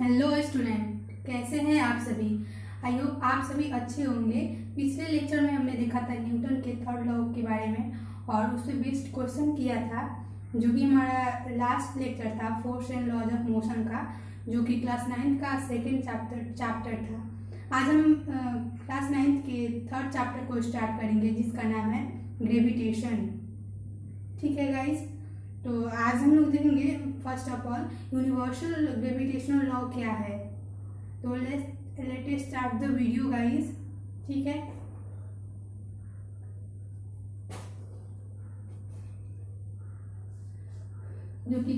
Hello student, कैसे हैं आप सभी। आई होप आप सभी अच्छे होंगे। पिछले लेक्चर में हमने देखा था न्यूटन के थर्ड लॉ के बारे में और उससे बेस्ड क्वेश्चन किया था, जो कि हमारा लास्ट लेक्चर था force and laws of motion का, जो कि क्लास 9th का सेकेंड चैप्टर था। आज हम क्लास 9th के थर्ड चैप्टर को स्टार्ट करेंगे, जिसका नाम है ग्रेविटेशन। ठीक है गाइज, तो आज हम लोग देखेंगे first of all universal gravitational law क्या है। तो let start the video guys. ठीक है, जो कि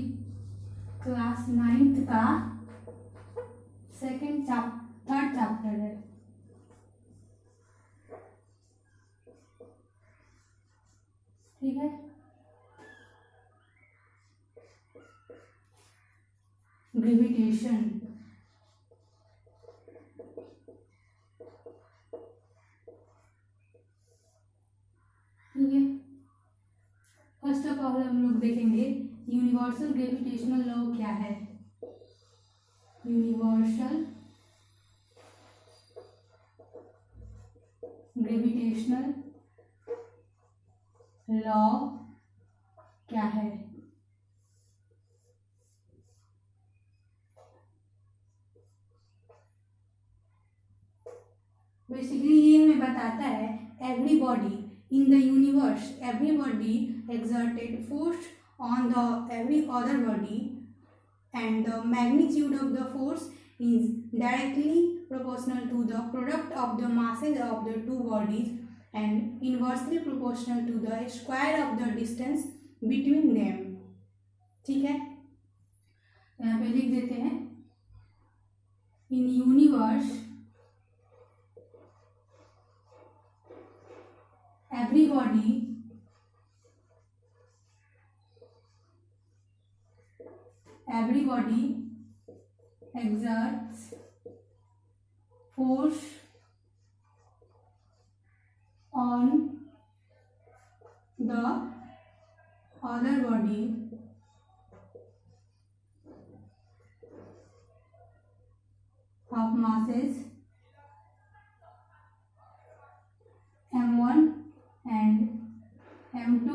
क्लास 9th का थर्ड चैप्टर है। ठीक है, ग्रेविटेशन। ठीक है, फर्स्ट ऑफ ऑल हम लोग देखेंगे यूनिवर्सल ग्रेविटेशनल लॉ क्या है। यूनिवर्सल ग्रेविटेशनल लॉ क्या है। बेसिकली ये हमें बताता है everybody in the universe, everybody exerted force on the every other body, and the magnitude of the force is directly proportional to the product of the masses of the two bodies and inversely proportional to the square of the distance between them। ठीक है, यहाँ पे लिख देते हैं in universe everybody exerts force on the other body of masses m1 and m2,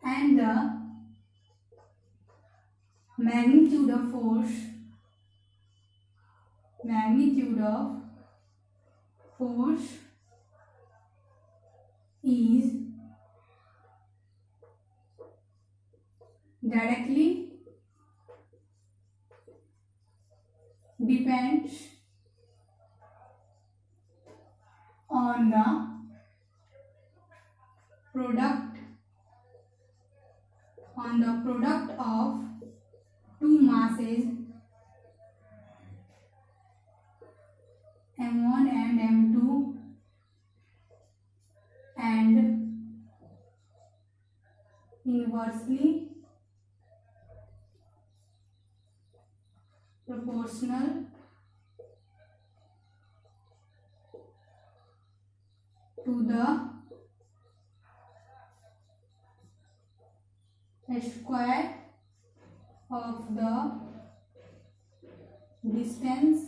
and the magnitude of force is directly depends on the product of two masses m1 and m2 and inversely proportional to the square of the distance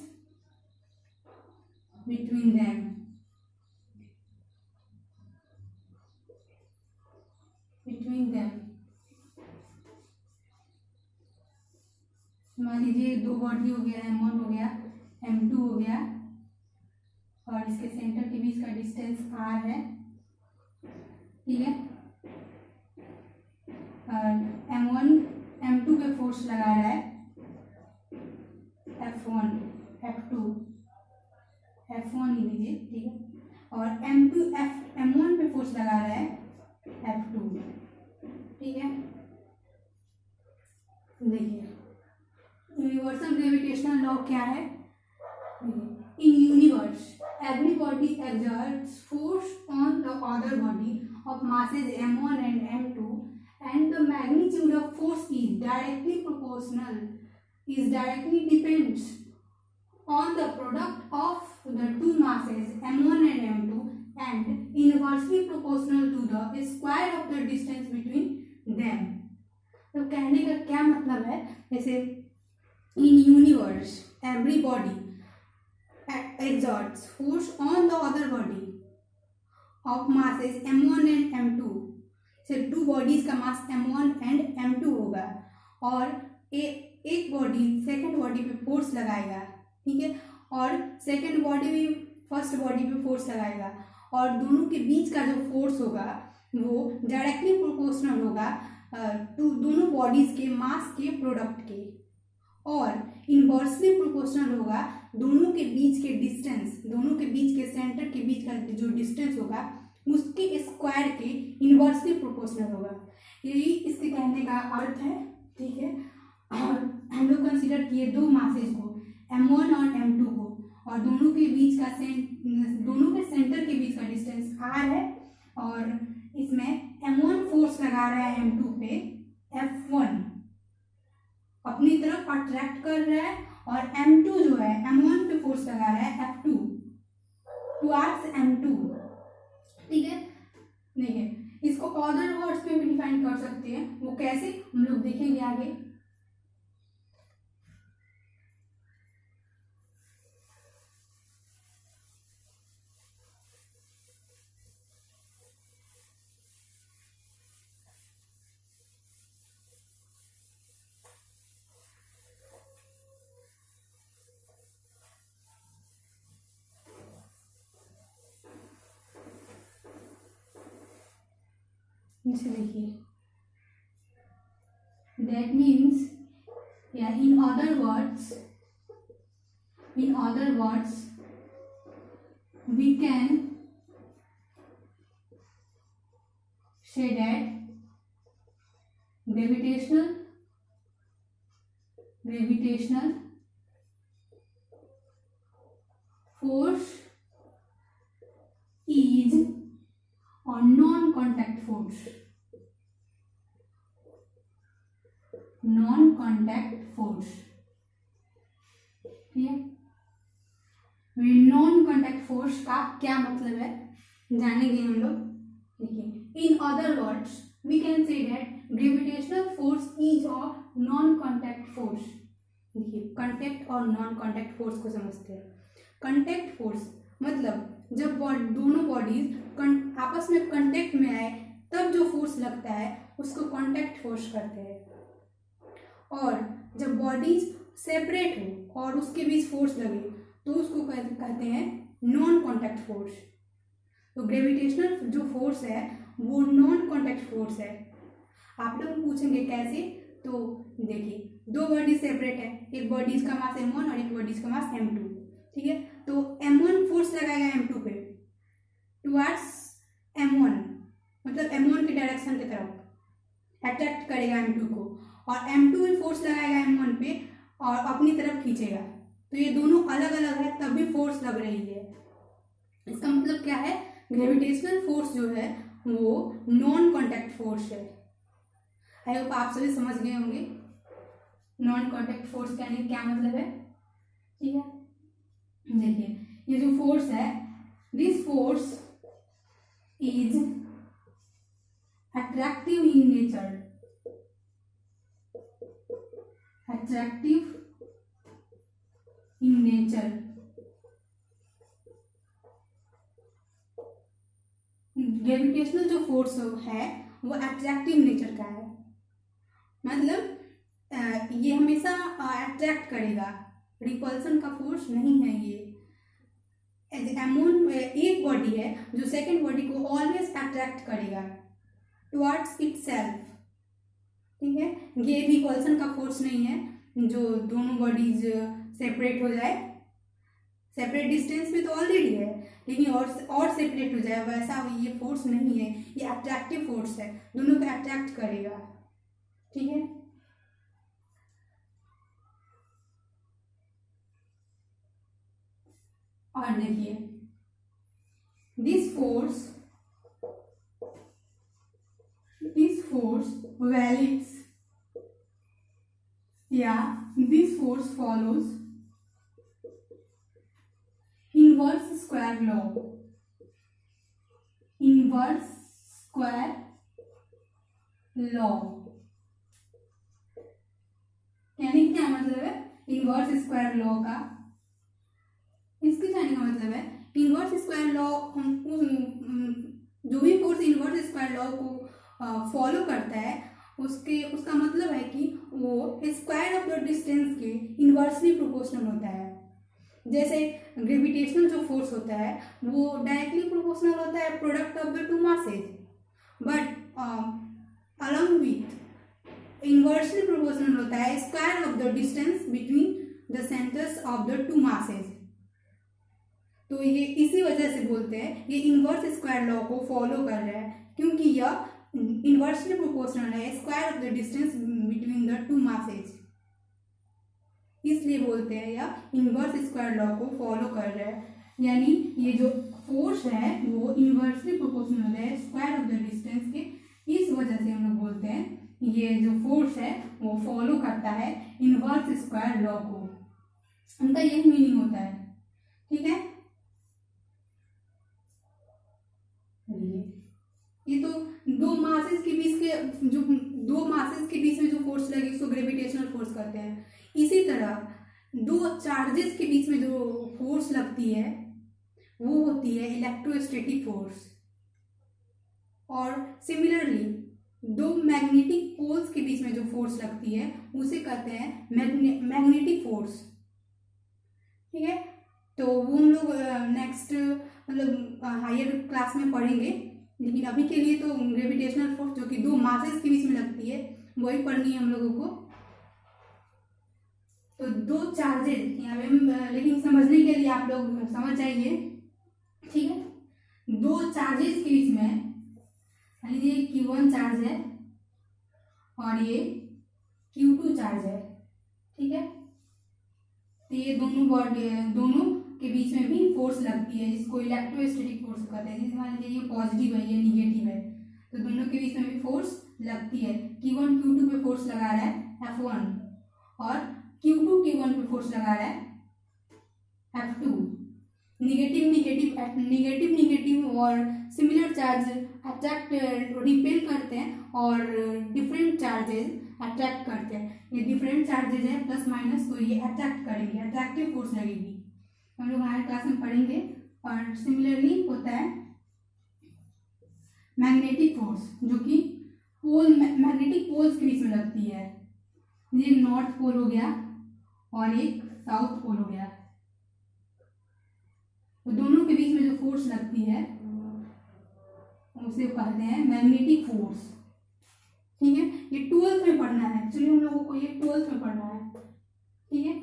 between them। मान लीजिए दो body हो गया, m1 हो गया, m2 हो गया, और इसके सेंटर के बीच का डिस्टेंस r है। ठीक है, और m1 m2 पे फोर्स लगा रहा है F1 F2 ही लीजिए। ठीक है, और m1 पे फोर्स लगा रहा है F2। ठीक है, देखिए यूनिवर्सल ग्रेविटेशनल लॉ क्या है। In universe everybody exerts force on the other body of masses m1 and m2, and the magnitude of force is directly depends on the product of the two masses m1 and m2 and inversely proportional to the square of the distance between them। तो कहने का क्या मतलब है, जैसे in universe every body exerts force on the other body of masses m1 and m2 से two bodies का मास m1 and m2 होगा और एक बॉडी सेकंड बॉडी पे फोर्स लगाएगा, ठीक है, और सेकंड बॉडी भी फर्स्ट बॉडी पे फोर्स लगाएगा और दोनों के बीच का जो फोर्स होगा वो डायरेक्टली प्रोपोर्शनल होगा टू दोनों बॉडीज के मास के प्रोडक्ट के, और इनवर्सली प्रोपोर्शनल होगा दोनों के बीच के डिस्टेंस, दोनों के बीच के सेंटर के बीच का जो डिस्टेंस होगा उसके स्क्वायर के इनवर्सली प्रोपोर्शनल होगा। यही इसके कहने का अर्थ है, ठीक है। और हम लोग कंसीडर किए दो मासेज को m1 और m2 को, और दोनों के बीच का दोनों के सेंटर के बीच का डिस्टेंस r है, और इसमें m1 फोर्स लगा रहा है m2 पे F1 अपनी तरफ अट्रैक्ट कर रहा है, और m2 जो है m1 पे फोर्स लगा रहा है F2 टुवर्ड्स m2, ठीक है। देखिए इसको अदर वर्ड्स में भी डिफाइन कर सकते हैं, वो कैसे हम लोग देखेंगे आगे। नीचे देखिए, that means yeah, in other words we can say that gravitational force is or non-contact force, ठीक है। नॉन कॉन्टैक्ट फोर्स का क्या मतलब है जानेंगे हम लोग। देखिए in other words we can say that gravitational force is a non contact force. देखिए कॉन्टैक्ट और नॉन कॉन्टैक्ट फोर्स को समझते हैं। कॉन्टैक्ट फोर्स मतलब जब दोनों बॉडीज आपस में कांटेक्ट में आए तब जो फोर्स लगता है उसको कांटेक्ट फोर्स कहते हैं, और जब बॉडीज सेपरेट हो और उसके बीच फोर्स लगे तो उसको कहते हैं नॉन कांटेक्ट फोर्स। तो ग्रेविटेशनल जो फोर्स है वो नॉन कांटेक्ट फोर्स है। आप लोग पूछेंगे कैसे, तो देखिए दो बॉडी सेपरेट है, एक बॉडीज का मास m1 और एक बॉडीज का मास m2, ठीक है। तो m1 फोर्स लगाएगा m2 पे टुवर्ड्स m1, मतलब m1 के डायरेक्शन की तरफ अट्रैक्ट करेगा m2 को, और m2 भी फोर्स लगाएगा m1 पे और अपनी तरफ खींचेगा। तो ये दोनों अलग अलग है तब भी फोर्स लग रही है। इसका मतलब क्या है, ग्रेविटेशनल फोर्स जो है वो नॉन कॉन्टैक्ट फोर्स है। आई होप आप सभी समझ गए होंगे नॉन कॉन्टैक्ट फोर्स का क्या मतलब है, ठीक है। देखिए ये जो फोर्स है, this force is attractive in nature, gravitational जो फोर्स है वो अट्रैक्टिव नेचर का है, मतलब ये हमेशा अट्रैक्ट करेगा, रिपल्सन का फोर्स नहीं है ये। एक बॉडी है जो सेकेंड बॉडी को ऑलवेज अट्रैक्ट करेगा टुवर्ड्स इटसेल्फ, ठीक है। ये रिपल्सन का फोर्स नहीं है जो दोनों बॉडीज सेपरेट हो जाए, सेपरेट डिस्टेंस में तो ऑलरेडी है लेकिन और सेपरेट हो जाए वैसा ये फोर्स नहीं है, ये अट्रैक्टिव फोर्स है, दोनों को अट्रैक्ट करेगा, ठीक है। और देखिए this force varies, this force follows inverse square law। यानी क्या मतलब है, इनवर्स स्क्वायर लॉ का, इसके जानने का मतलब है इनवर्स स्क्वायर लॉ जो भी फोर्स इनवर्स स्क्वायर लॉ को फॉलो करता है उसका मतलब है कि वो स्क्वायर ऑफ द डिस्टेंस के इनवर्सली प्रोपोर्शनल होता है। जैसे ग्रेविटेशनल जो फोर्स होता है वो डायरेक्टली प्रोपोर्शनल होता है product of the two masses, but along with inversely proportional होता है square of the distance between the centres of the two masses. तो ये इसी वजह से बोलते हैं ये इनवर्स स्क्वायर लॉ को फॉलो कर रहा है, क्योंकि यह इनवर्सली प्रोपोर्शनल है square of the distance between the two masses, इसलिए बोलते हैं यह इनवर्स स्क्वायर लॉ को फॉलो कर रहा है। यानी ये जो फोर्स है वो इनवर्सली प्रोपोर्शनल है स्क्वायर ऑफ द डिस्टेंस के, इस वजह से हम लोग बोलते हैं ये जो फोर्स है वो फॉलो करता है इनवर्स स्क्वायर लॉ को, उनका यही मीनिंग होता है। ठीक है, ये तो दो मासेस के बीच में जो फोर्स लगे उसको ग्रेविटेशनल फोर्स कहते हैं। इसी तरह दो चार्जेस के बीच में जो फोर्स लगती है वो होती है इलेक्ट्रोस्टैटिक फोर्स, और सिमिलरली दो मैग्नेटिक पोल्स के बीच में जो फोर्स लगती है उसे कहते हैं मैग्नेटिक फोर्स। ठीक है, तो वो हम लोग नेक्स्ट मतलब हायर क्लास में पढ़ेंगे, लेकिन अभी के लिए तो ग्रेविटेशनल फोर्स जो कि दो मासेस के बीच में लगती है वही पढ़नी है हम लोगों को। तो दो चार्जेस यहाँ पे हम, लेकिन समझने के लिए आप लोग समझ जाइए। ठीक है, दो चार्जेस के बीच में लीजिए Q1 चार्ज है और ये Q2 चार्ज है। ठीक है, तो ये दोनों के बीच में भी फोर्स लगती है जिसको इलेक्ट्रोस्टैटिक फोर्स कहते हैं। जैसे मान लीजिए ये पॉजिटिव है ये निगेटिव है, तो दोनों के बीच में भी फोर्स लगती है। Q1 Q2 पे फोर्स लगा रहा है F1 और Q2 Q1 पे फोर्स लगा रहा है F2। निगेटिव और सिमिलर चार्ज अट्रैक्ट रिपेल करते हैं और डिफरेंट चार्जेस अट्रैक्ट करते हैं। ये डिफरेंट चार्जेस है प्लस माइनस, तो ये अट्रैक्ट करेंगे, अट्रैक्टिव फोर्स लगेगी, हम लोग हमारे क्लास में पढ़ेंगे। और सिमिलरली होता है मैग्नेटिक फोर्स जो कि मैग्नेटिक पोल्स के बीच में लगती है। ये नॉर्थ पोल हो गया और एक साउथ पोल हो गया, तो दोनों के बीच में जो फोर्स लगती है उसे कहते हैं मैग्नेटिक फोर्स। ठीक है, ये 12th में पढ़ना है, एक्चुअली हम लोगों को ये 12th में पढ़ना है। ठीक है,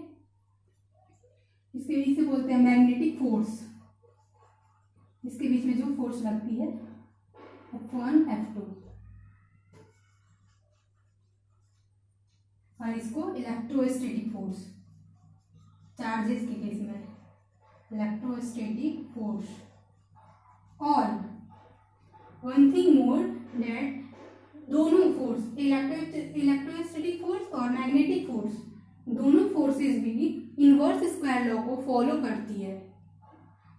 इसके बीच से बोलते हैं मैग्नेटिक फोर्स, इसके बीच में जो फोर्स लगती है F1 F2, और इसको इलेक्ट्रोस्टैटिक फोर्स, चार्जेस के केस में इलेक्ट्रोस्टैटिक फोर्स। और वन थिंग मोर दैट दोनों फोर्स इलेक्ट्रोस्टैटिक फोर्स और मैग्नेटिक फोर्स दोनों फोर्सेस भी इनवर्स स्क्वायर लॉ को फॉलो करती है।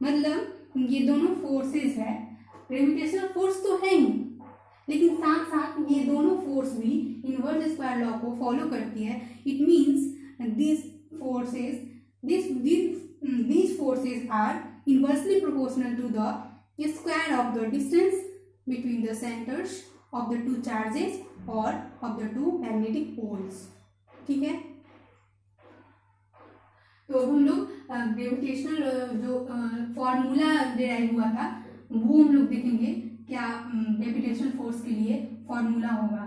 मतलब ये दोनों फोर्सेस है, ग्रेविटेशनल फोर्स तो है ही, लेकिन साथ साथ ये दोनों फोर्स भी इनवर्स स्क्वायर लॉ को फॉलो करती है। It means these forces are inversely proportional to the square of the distance between the centers of the two charges or of the two magnetic poles। ठीक है, तो हम लोग gravitational जो formula derive हुआ था वो हम लोग देखेंगे क्या ग्रेविटेशनल फोर्स के लिए फॉर्मूला होगा।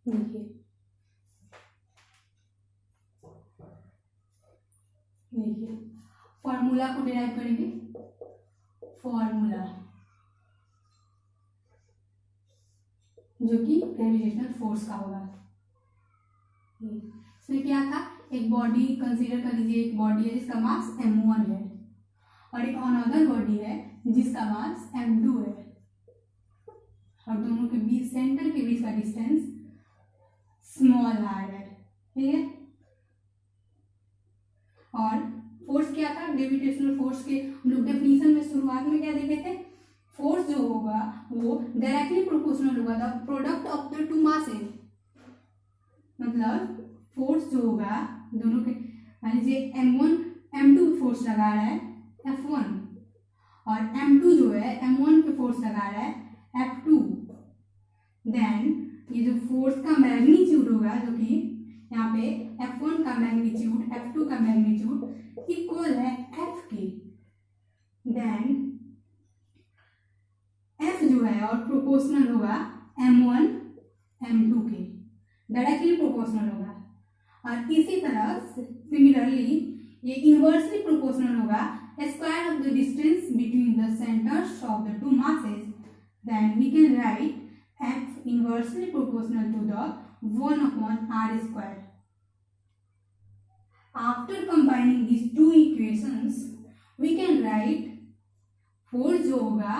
देखिए फॉर्मूला को डिराइव करेंगे। फॉर्मूला जो कि ग्रेविटेशनल फोर्स का होगा। इसमें क्या था, एक बॉडी कंसीडर कर लीजिए, एक बॉडी है जिसका मास m1 है और एक अनदर बॉडी है जिसका मास m2 है और दोनों के बीच सेंटर के बीच का डिस्टेंस स्मॉल r है, ठीक है। और फोर्स क्या था, ग्रेविटेशनल फोर्स के हम लोग डेफिनेशन में शुरुआत में क्या देखे थे, फोर्स जो होगा वो डायरेक्टली प्रोपोर्शनल होगा the product of the two masses. मतलब फोर्स जो होगा दोनों के, मान लीजिए m1 m2 पे फोर्स लगा रहा है F1 और m2 जो है m1 पे फोर्स लगा रहा है F2, देन ये जो फोर्स का मैग्नीट्यूड होगा जो कि यहाँ पे F1 का मैग्नीट्यूड F2 का मैग्नीट्यूड इक्वल है F के, देन F जो है और प्रोपोर्शनल होगा m1 m2 के, डायरेक्टली प्रोपोर्शनल होगा। और इसी तरह सिमिलरली ये इनवर्सली प्रोपोर्शनल होगा square of the distance between the centres of the two masses, then we can write F inversely proportional to the 1/r square. After combining these two equations, we can write force जो होगा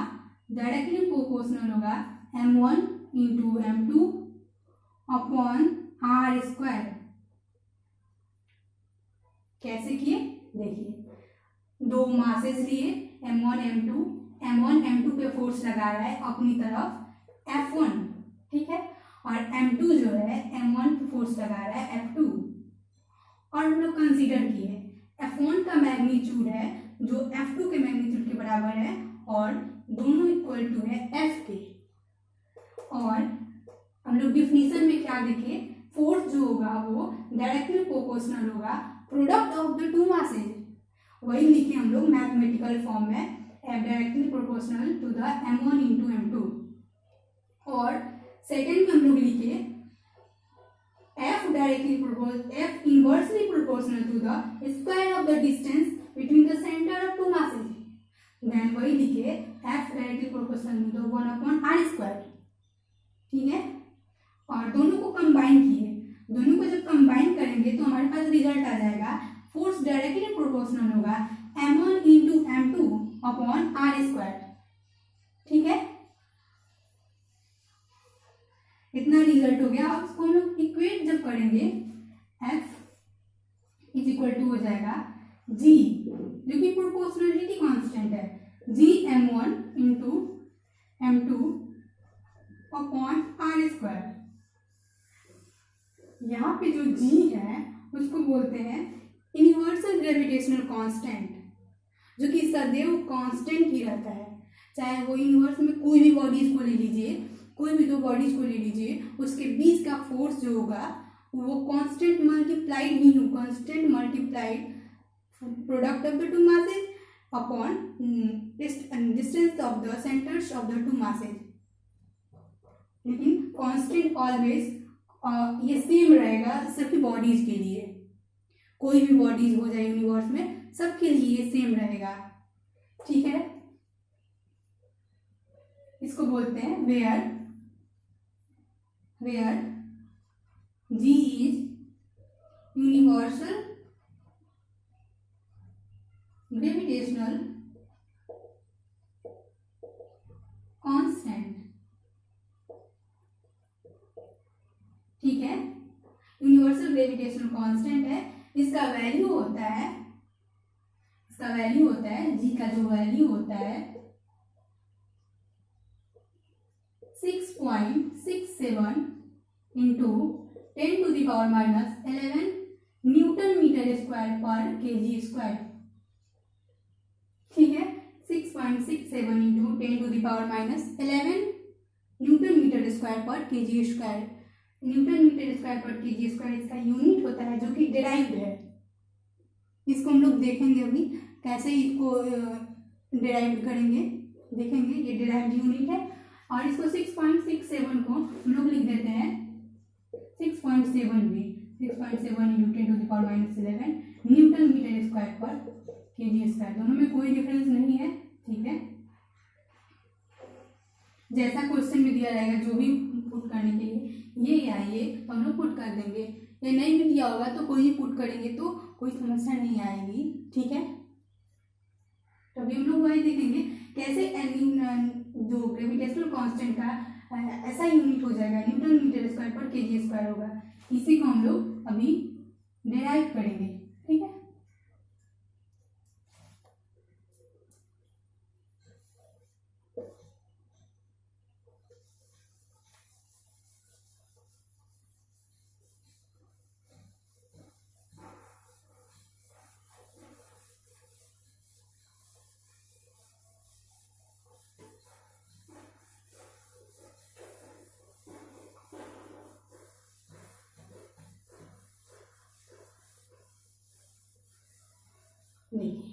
directly proportional होगा m1 into m2 upon r square. कैसे किए देखिए, दो masses लिए m1 m2 पे force लगा रहा है अपनी तरफ F1, ठीक है, और m2 जो है m1 पे फोर्स लगा रहा है F2 और हम लोग कंसीडर किए F1 का मैग्नीट्यूड है जो F2 के मैग्नीट्यूड के बराबर है और दोनों इक्वल टू है F के। और हम लोग डिफिनीशन में क्या देखे, फोर्स जो होगा वो डायरेक्टली प्रोपोर्शनल होगा product of the two masses, वही लिखे हम लोग मैथमेटिकल फॉर्म में F directly proportional to the m1 into m2। और सेकेंड में हम लोग लिखे F inversely proportional to the square of the distance between the centre of two masses, then वही लिखे F directly proportional to the 1/r square, ठीक है। और दोनों को कंबाइन किए, दोनों को जब कंबाइन करेंगे तो हमारे पास रिजल्ट आ जाएगा, फोर्स डायरेक्टली प्रोपोर्शनल होगा m1 into m2 upon r square, ठीक है। इतना रिजल्ट हो गया। अब इसको हम लोग इक्वेट जब करेंगे F इज इक्वल टू हो जाएगा G जो कि प्रोपोर्शनलिटी कांस्टेंट है, G m1 into m2 upon r square. यहाँ पे जो G है उसको बोलते हैं यूनिवर्सल ग्रेविटेशनल कांस्टेंट, जो कि सदैव कांस्टेंट ही रहता है, चाहे वो यूनिवर्स में कोई भी बॉडीज को ले लीजिए, कोई भी दो बॉडीज को ले लीजिए, उसके बीच का फोर्स जो होगा वो कांस्टेंट मल्टीप्लाइड ही हो, constant multiplied product of the two masses upon distance of the centres of the two masses. लेकिन कांस्टेंट ऑलवेज ये सेम रहेगा सभी बॉडीज के लिए, कोई भी बॉडीज हो जाए यूनिवर्स में सबके लिए ये सेम रहेगा, ठीक है। इसको बोलते हैं where G is universal gravitational constant, ठीक है। यूनिवर्सल ग्रेविटेशनल कांस्टेंट है, इसका वैल्यू होता है G का जो वैल्यू होता है 6.67 इंटू 10⁻⁻11 न्यूटन मीटर स्क्वायर पर kg स्क्वायर, ठीक है। 6.67 इंटू 10⁻⁻11 न्यूटन मीटर स्क्वायर पर kg square. Newton metre square पर kg स्क्वायर इसका यूनिट होता है जो कि डिराइव्ड है। इसको हम लोग देखेंगे अभी कैसे इसको डिराइव्ड करेंगे, देखेंगे। ये डिराइव्ड यूनिट है और इसको 6.67 को हम लोग लिख देते हैं 6.7 भी, 6.7 इंटू 10⁻⁻11 न्यूटन मीटर स्क्वायर पर kg स्क्वायर। दोनों में कोई डिफरेंस नहीं है, ठीक है। जैसा क्वेश्चन में दिया रहेगा जो भी पुट करने के लिए ये या ये तो हम लोग पुट कर देंगे। ये नहीं भी दिया होगा तो कोई भी पुट करेंगे तो कोई समस्या नहीं आएगी, ठीक है। तो अभी हम लोग वही देखेंगे कैसे जो ग्रेविटेशनल कांस्टेंट का ऐसा यूनिट हो जाएगा, न्यूटन मीटर स्क्वायर पर केजी स्क्वायर होगा। इसी को हम लोग अभी डेराइव करेंगे, ठीक है। देखिए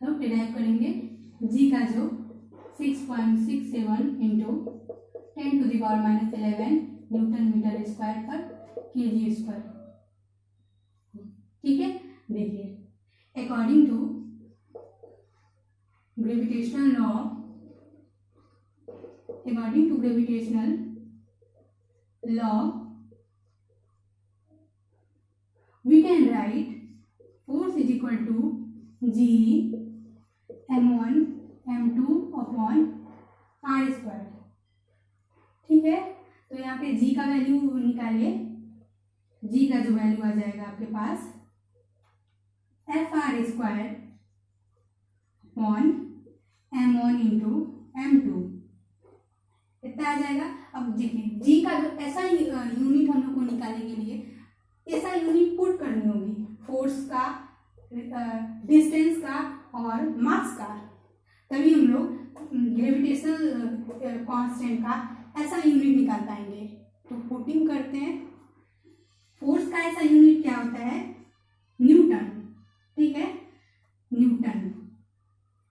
हम डिराइव करेंगे जी का जो 6.67 इंटू 10⁻11 न्यूटन मीटर स्क्वायर पर केजी स्क्वायर, ठीक है। देखिए according to gravitational law, according to gravitational law we can write force is equal to G m1 m2 upon r square, ठीक है। तो यहाँ पे G का वैल्यू निकालिए। G का जो वैल्यू आ जाएगा आपके पास FR square upon m1 into m2 इतना आ जाएगा। अब देखिए जी का जो ऐसा यूनिट हम लोग को निकालने के लिए ऐसा यूनिट पुट करनी होगी, फोर्स का, डिस्टेंस का और मास का, तभी हम लोग ग्रेविटेशनल कांस्टेंट का ऐसा यूनिट निकाल पाएंगे। तो पुटिंग करते हैं। फोर्स का ऐसा यूनिट क्या होता है? न्यूटन, ठीक है, न्यूटन।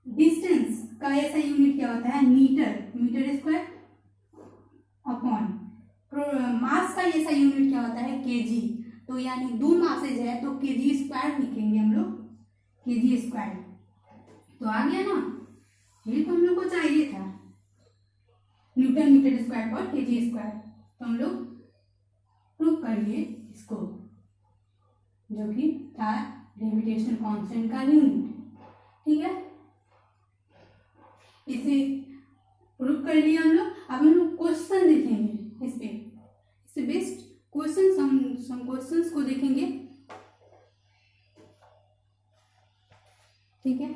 डिस्टेंस का ऐसा यूनिट क्या होता है? Metre, metre square upon mass का ऐसा यूनिट क्या होता है? केजी। तो यानी दो मासेज है तो केजी स्क्वायर लिखेंगे हम लोग, केजी स्क्वायर। तो आ गया ना, ये तो हम लोग को चाहिए था, न्यूटन मीटर स्क्वायर पर केजी स्क्वायर। तो हम लोग प्रूव कर लिए इसको, जो कि था ग्रेविटेशनल कांस्टेंट का यूनिट, ठीक है। इसे प्रूव कर लिया हम लोग। अब हम लोग क्वेश्चन देखेंगे, इससे बेस्ट क्वेश्चन, सम क्वेश्चंस को देखेंगे, ठीक है।